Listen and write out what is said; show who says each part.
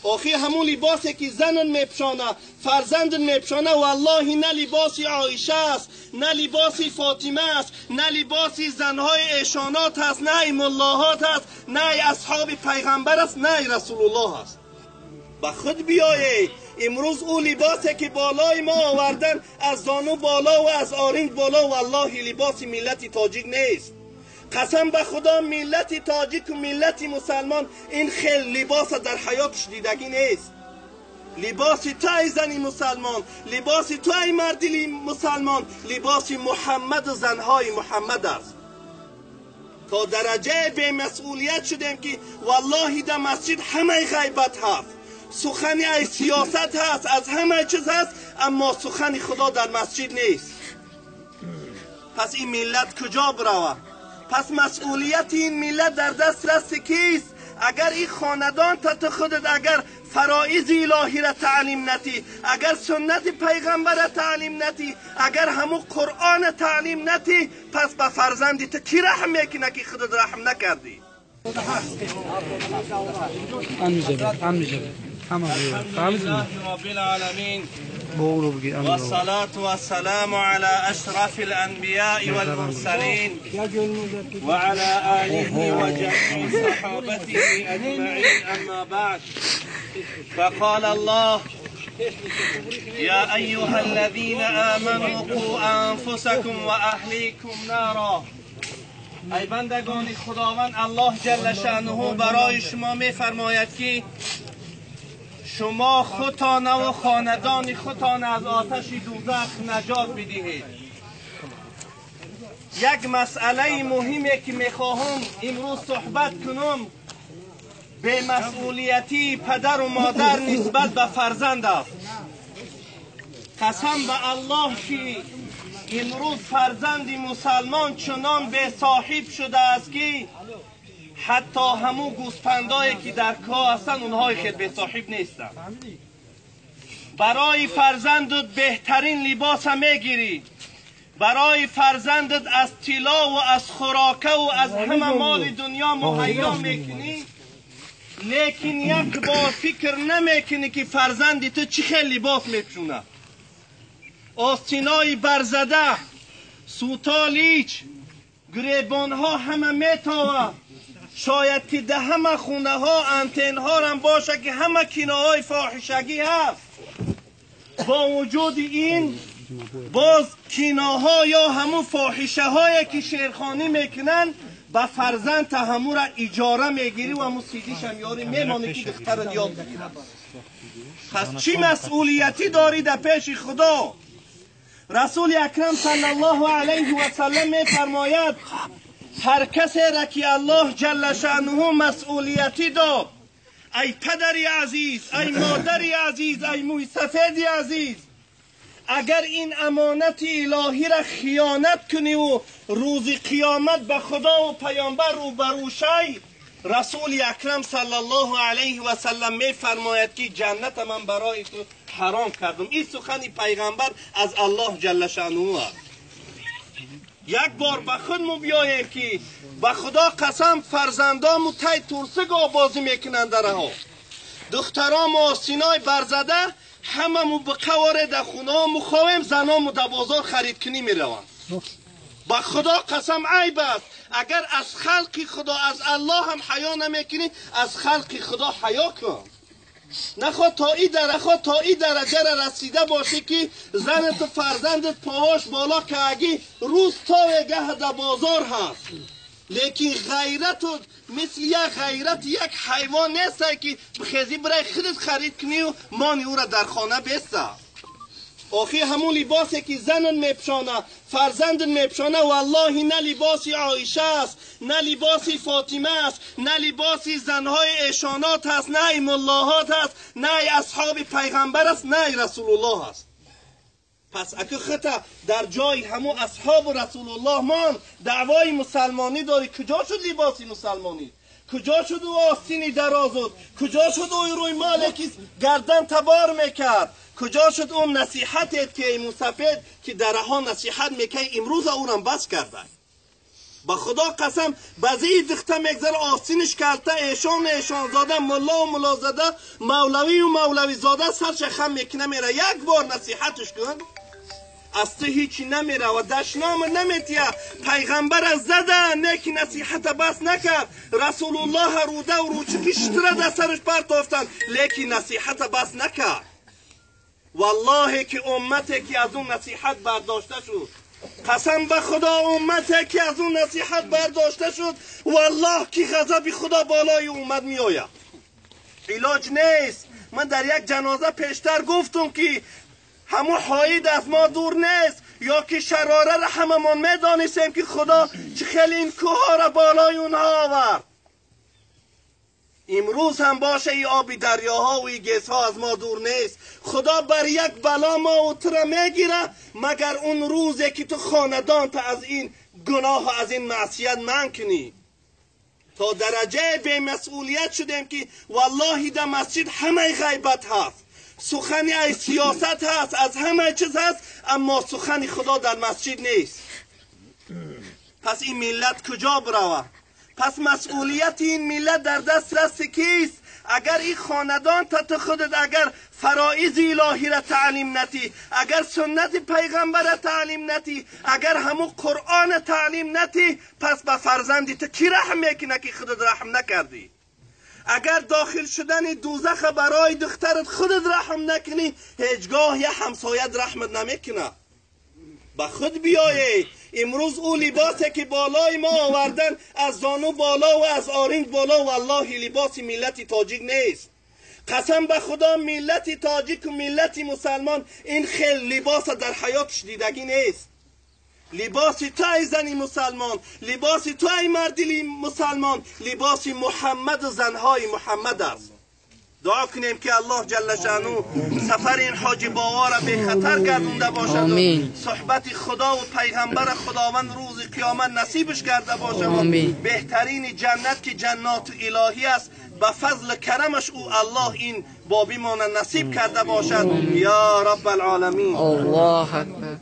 Speaker 1: آخی همون لباسی که زنن میپشانه، فرزندن میپشانه، والله نه لباسی عایشه است، نه لباسی فاطمه است، نه لباسی زنهای ایشانات است، نه ملاحات است، نه اصحاب پیغمبر است، نه رسول الله است. با خود بیایید امروز او لباسی که بالای ما آوردن از زانو بالا و از آرنج بالا، والله لباس ملت تاجیک نیست. قسم به خدا ملت تاجیک و ملت مسلمان این خیلی لباس در حیاتش دیدگی نیست. لباس تو ای زنی مسلمان، لباس تو ای مردی مسلمان، لباس محمد و زنهای محمد است. تا درجه به مسئولیت شدیم که والله در مسجد همه غیبت هست، سخن ای سیاست هست، از همه چیز هست، اما سخن خدا در مسجد نیست. پس این ملت کجا بروه؟ پس مسئولیت این ملت در دست کیست؟ اگر این خاندان تا خودت اگر فرائض الهی را تعلیم نتی، اگر سنت پیغمبر را تعلیم نتی، اگر همون قرآن تعلیم نتی، پس به فرزندی تو کی رحم میکنه که خودت رحم نکردی؟
Speaker 2: الحمدلله رب العالمین والصلاة والسلام على أشرف الأنبياء والمرسلين وعلى آله وجميع صحابته أجمعين، أما بعد، فقال الله: يا أيها الذين آمنوا قوا أنفسكم وأهليكم نارا. ای بندگان خداوند، الله جل شأنه برای شما میفرماید که شما خودتان و خاندان خودتان از آتش دوزخ نجات بدهید. یک مسئله مهمی که میخواهم امروز صحبت کنم به مسئولیتی پدر و مادر نسبت به فرزند است. قسم به الله که امروز فرزند مسلمان چنان به صاحب شده است که حتی همون گوسفندایی که در کاه هستن اونهای خیلی به صاحب نیستن. برای فرزندت بهترین لباس میگیری، برای فرزندت از طلا و از خوراکه و از همه مال دنیا مهیا میکنی، لیکن یک بار فکر نمیکنی که فرزندی تو چه خیلی لباس میپوشونه. آستینای برزده، سوتالیچ، گریبان ها همه میتاوه. شاید که ده همه خونه ها انتن ها هم باشه که همه کنایه‌های فاحشگی هست. با وجود این باز کناها یا همون فاحشه هایی که شیرخانی میکنن با فرزند تا همون را اجاره میگیری و همون سیدیش هم یاری میمانی که دختر یاد بگیره. پس چی مسئولیتی داری در پیش خدا؟ رسول اکرم صلی الله علیه و سلم میفرماید هر کسی را که الله جل شأنه مسئولیتی داد، ای پدری عزیز، ای مادری عزیز، ای موی سفیدی عزیز، اگر این امانت الهی را خیانت کنی و روز قیامت به خدا و پیامبر روبرو شی، رسول اکرم صلی الله علیه و سلم می فرماید که جنت من برای تو حرام کردم. این سخن پیغمبر از الله جل شأنه است. یک بار به خودمون بیاییم که به خدا قسم فرزندامو تای ترسگاه بازی میکنند در ها، دخترام آستینای برزده هممو به قواره در خونه ها مخواهیم، زنامو در بازار خرید کنی میروند. به خدا قسم عیب است. اگر از خلق خدا از الله هم حیا نمیکنی، از خلق خدا حیا کن. نخواد تا این درجه را رسیده باشه که زنت و فرزندت پاهاش بالا که اگه روز تا گه در بازار هست، لیکن غیرت مثل یک حیوان نیست که بخیزی برای خودت خرید کنی و مانی او را در خانه بیسته. آخی همون لباسی که زنن میپشانه، فرزندن میپشانه، والله نه لباسی عایشه است، نه لباسی فاطمه است، نه لباسی زنهای ایشانات است، نه ملاحات است، نه اصحاب پیغمبر است، نه رسول الله است. پس اگه خطا در جای همون اصحاب رسول الله مان دعوای مسلمانی داری، کجا شد لباسی مسلمانی؟ کجا شد او آستینی درازد؟ کجا شد او روی مالکی گردن تبار میکرد؟ کجا شد اون نصیحتت که موسفید که درها نصیحت میکنی امروز اونم بس کرده؟
Speaker 1: به خدا قسم بعضی دخته میگذر آستینش کلته ایشان زاده ملا و ملا زاده مولوی و مولوی زاده سرش خم میکنه میره یک بار نصیحتش کن از تو هیچی نمیره و دشنام نمیتیه پیغمبر از زده نیکی نصیحت بس نکرد رسول الله روده و روچکی شتره در سرش پرتافتن لیکی نصیحت بس نکرد والله که امتی که از اون نصیحت برداشته شد قسم به خدا امتی که از اون نصیحت برداشته شد والله که غضب خدا بالای اومد میآید علاج نیست من در یک جنازه پیشتر گفتم که همون حاید از ما دور نیست یا که شراره را هممون میدانستیم که خدا چه خیلی این کوه را بالای اونها آورد امروز هم باشه ای آبی دریاها و ای گیسها از ما دور نیست خدا بر یک بلا ما اتره میگیره مگر اون روزی که تو خاندان تا از این گناه و از این معصیت من کنی تا درجه به مسئولیت شدیم که والله در مسجد همه غیبت هست سخنی از سیاست هست از همه چیز هست اما سخن خدا در مسجد نیست پس این ملت کجا بروه پس مسئولیت این ملت در دست کیست اگر این خاندان تا خودت اگر فرائض الهی را تعلیم نتی اگر سنت پیغمبر را تعلیم نتی اگر همون قرآن تعلیم نتی پس به فرزندی تو کی رحم میکنه که خودت رحم نکردی اگر داخل شدن دوزخ برای دخترت خودت رحم نکنی هیچگاه یه همسایت رحمت نمیکنه به خود بیایی امروز او لباسی که بالای ما آوردن از زانو بالا و از آرنج بالا والله لباس ملت تاجیک نیست قسم به خدا ملت تاجیک و ملت مسلمان این خیل لباس در حیاتش دیدگی نیست لباس تو ای زنی مسلمان لباس تو ای مردی مسلمان لباس محمد و زنهای محمد است دعا کنیم که الله جل شانو سفر این حاج باوا را به خطر گردونده باشد و صحبت خدا و پیغمبر خداوند روز قیامت نصیبش کرده باشد و بهترین جنت که جنات الهی است به فضل کرمش او الله این بابی مان نصیب کرده باشد یا رب العالمین
Speaker 3: الله اکبر